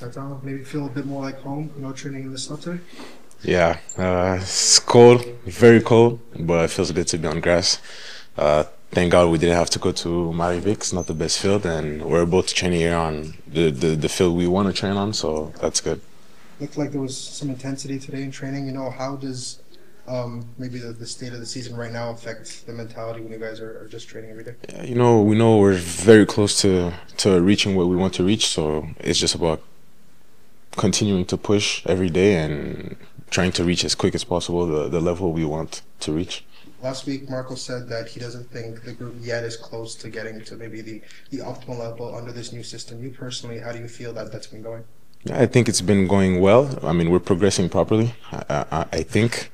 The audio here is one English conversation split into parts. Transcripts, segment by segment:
That maybe feel a bit more like home, training in the snow today? Yeah, it's cold, very cold, but it feels good to be on grass. Thank God we didn't have to go to Marivic. It's not the best field, and we're both training here on the field we want to train on, so that's good. Looked like there was some intensity today in training. How does maybe the state of the season right now affect the mentality when you guys are just training every day? Yeah, we know we're very close to reaching what we want to reach, so it's just about continuing to push every day and trying to reach as quick as possible the level we want to reach. Last week, Marco said that he doesn't think the group yet is close to getting to maybe the optimal level under this new system. You personally, how do you feel that that's been going? Yeah, I think it's been going well. I mean, we're progressing properly. I think.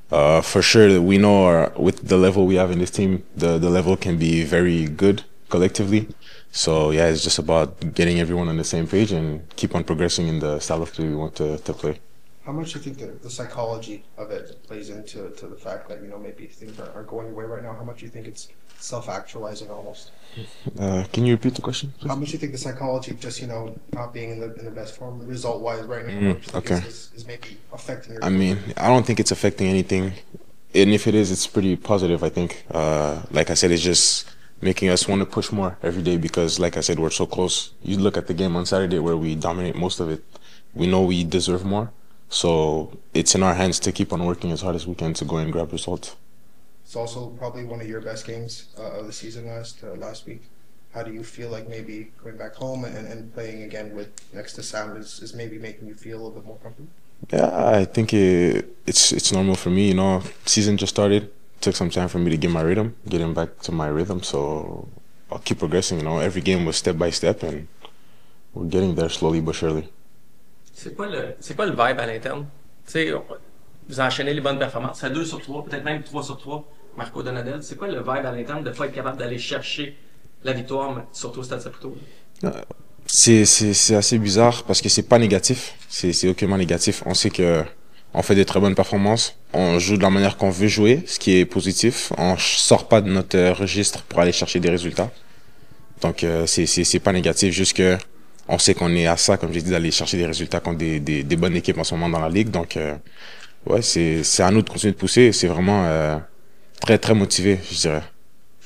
For sure, we know with the level we have in this team, the level can be very good collectively. So yeah, it's just about getting everyone on the same page and keep on progressing in the style of play we want to play. How much do you think the psychology of it plays into the fact that maybe things are going your way right now? How much do you think it's self-actualizing almost? Can you repeat the question, How please? much do you think the psychology of just not being in the best form result-wise right now? How much do you think Okay. is maybe affecting your I game? mean, I don't think it's affecting anything, and if it is, it's pretty positive. I think. Like I said, it's just making us want to push more every day because, like I said, we're so close. You look at the game on Saturday where we dominate most of it. We know we deserve more, so it's in our hands to keep on working as hard as we can to go and grab results. It's also probably one of your best games of the season last week. How do you feel like maybe going back home and playing again with next to Sam is maybe making you feel a little bit more comfortable? Yeah, I think it's normal for me. Season just started. Took some time for me to get my rhythm, getting back to my rhythm. So I'll keep progressing. Every game was step by step, and we're getting there slowly but surely. C'est quoi le vibe à l'interne? Tu sais, vous enchaînez les bonnes performances, à 2 sur 3, peut-être même 3 sur 3, Marco Donadel. C'est quoi le vibe à l'interne de ne pas être capable d'aller chercher la victoire, surtout au Stade Saputo? Euh, c'est assez bizarre parce que c'est pas négatif. C'est aucunement négatif. On sait que on fait des très bonnes performances. On joue de la manière qu'on veut jouer, ce qui est positif. On sort pas de notre registre pour aller chercher des résultats. Donc c'est pas négatif, juste que on sait qu'on est à ça, comme j'ai dit, d'aller chercher des résultats contre des bonnes équipes en ce moment dans la ligue. Donc ouais, c'est à nous de continuer de pousser. C'est vraiment très très motivé, je dirais.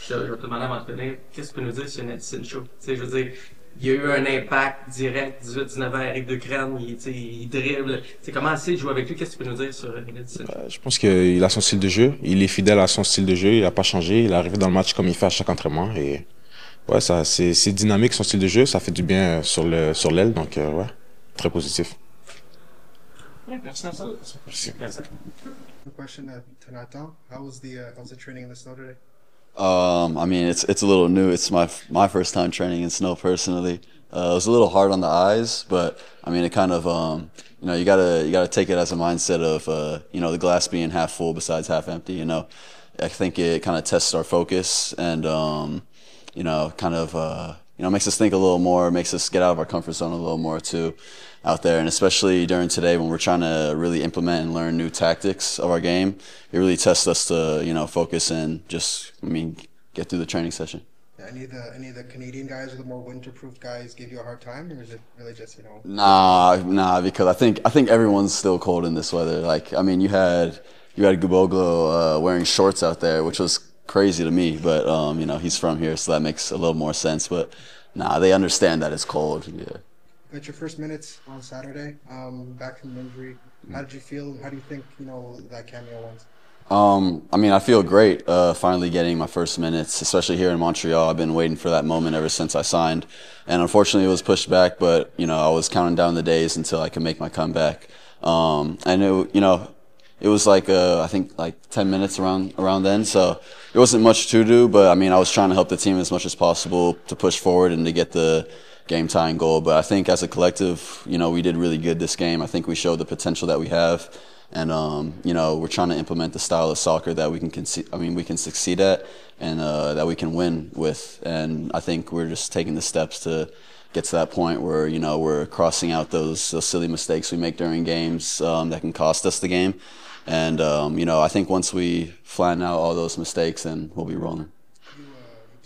Je vais te demander avant de finir, qu'est-ce que tu peux nous dire sur Edson Show? Tu sais, je veux dire, il y a eu un impact direct, 18-19 ans, Eric Ducrène, il dribble. Tu sais, comment c'est de jouer avec lui? Qu'est-ce que tu peux nous dire sur Edson Show? Je pense qu'il a son style de jeu. Il est fidèle à son style de jeu. Il a pas changé. Il est arrivé dans le match comme il fait à chaque entraînement. Et ouais, ça, c'est dynamique son style de jeu. Ça fait du bien sur l'aile. Donc ouais, très positif. Ouais, merci Vincent. Merci. Merci. The question to Nathan, how's the training in the snow today? I mean, it's a little new. It's my first time training in snow personally. It was a little hard on the eyes, but I mean, it kind of you gotta take it as a mindset of the glass being half full besides half empty. I think it kind of tests our focus and kind of makes us think a little more, makes us get out of our comfort zone a little more too out there. And especially during today when we're trying to really implement and learn new tactics of our game, it really tests us to, focus and just, get through the training session. Yeah, any of the Canadian guys or the more winter-proof guys give you a hard time, or is it really just? Nah, because I think everyone's still cold in this weather. Like, I mean, you had Guboglo wearing shorts out there, which was crazy to me, but he's from here, so that makes a little more sense. But nah, they understand that it's cold. Yeah. Got your first minutes on Saturday, back from injury. How did you feel? How do you think that cameo went? I mean, I feel great finally getting my first minutes, especially here in Montreal. I've been waiting for that moment ever since I signed, and unfortunately, it was pushed back. But I was counting down the days until I could make my comeback. And it was like I think like 10 minutes around then, so it wasn't much to do. But I mean, I was trying to help the team as much as possible to push forward and to get the game tying goal. But I think as a collective, we did really good this game. I think we showed the potential that we have. And we're trying to implement the style of soccer that we can succeed at, and that we can win with. And I think we're just taking the steps to get to that point where we're crossing out those silly mistakes we make during games that can cost us the game. And I think once we flatten out all those mistakes, then we'll be rolling. You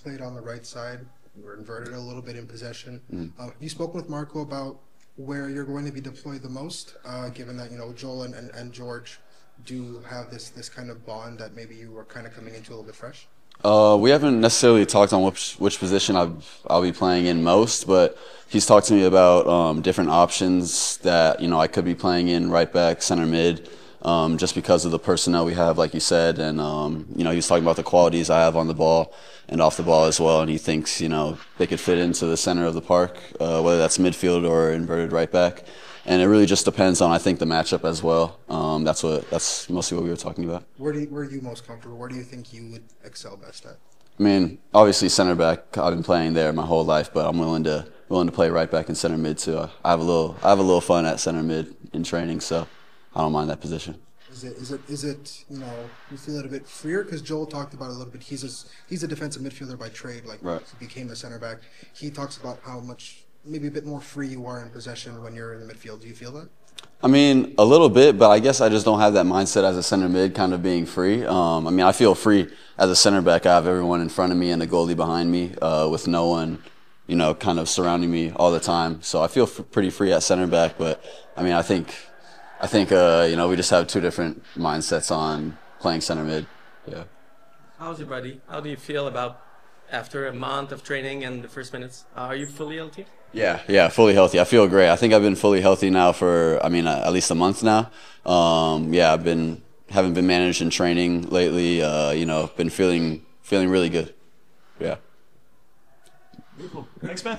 played on the right side. You were inverted a little bit in possession. Have you spoken with Marco about where you're going to be deployed the most, given that, Joel and George do have this kind of bond that maybe you were kind of coming into a little bit fresh? We haven't necessarily talked on which position I'll be playing in most, but he's talked to me about different options that I could be playing in right back, center mid, just because of the personnel we have, like you said, and he's talking about the qualities I have on the ball and off the ball as well, and he thinks they could fit into the center of the park, whether that's midfield or inverted right back. And it really just depends on, I think, the matchup as well. That's mostly what we were talking about. Where are you most comfortable? Where do you think you would excel best at? I mean, obviously center back. I've been playing there my whole life, but I'm willing to play right back and center mid too. I have a little fun at center mid in training, so I don't mind that position. Is it you feel it a bit freer? Because Joel talked about it a little bit. He's a defensive midfielder by trade. Right. He became a center back. He talks about how much maybe a bit more free you are in possession when you're in the midfield. Do you feel that? I mean, a little bit, but I guess I just don't have that mindset as a center mid, kind of being free. I mean, I feel free as a center back. I have everyone in front of me and a goalie behind me, with no one, kind of surrounding me all the time. So I feel pretty free at center back. But I mean, I think we just have two different mindsets on playing center mid. Yeah. How's your body? How do you feel about after a month of training and the first minutes? Are you fully healthy? Yeah, fully healthy. I feel great. I think I've been fully healthy now for, at least a month now. Haven't been managed in training lately. Been feeling really good. Yeah. Beautiful. Thanks, man.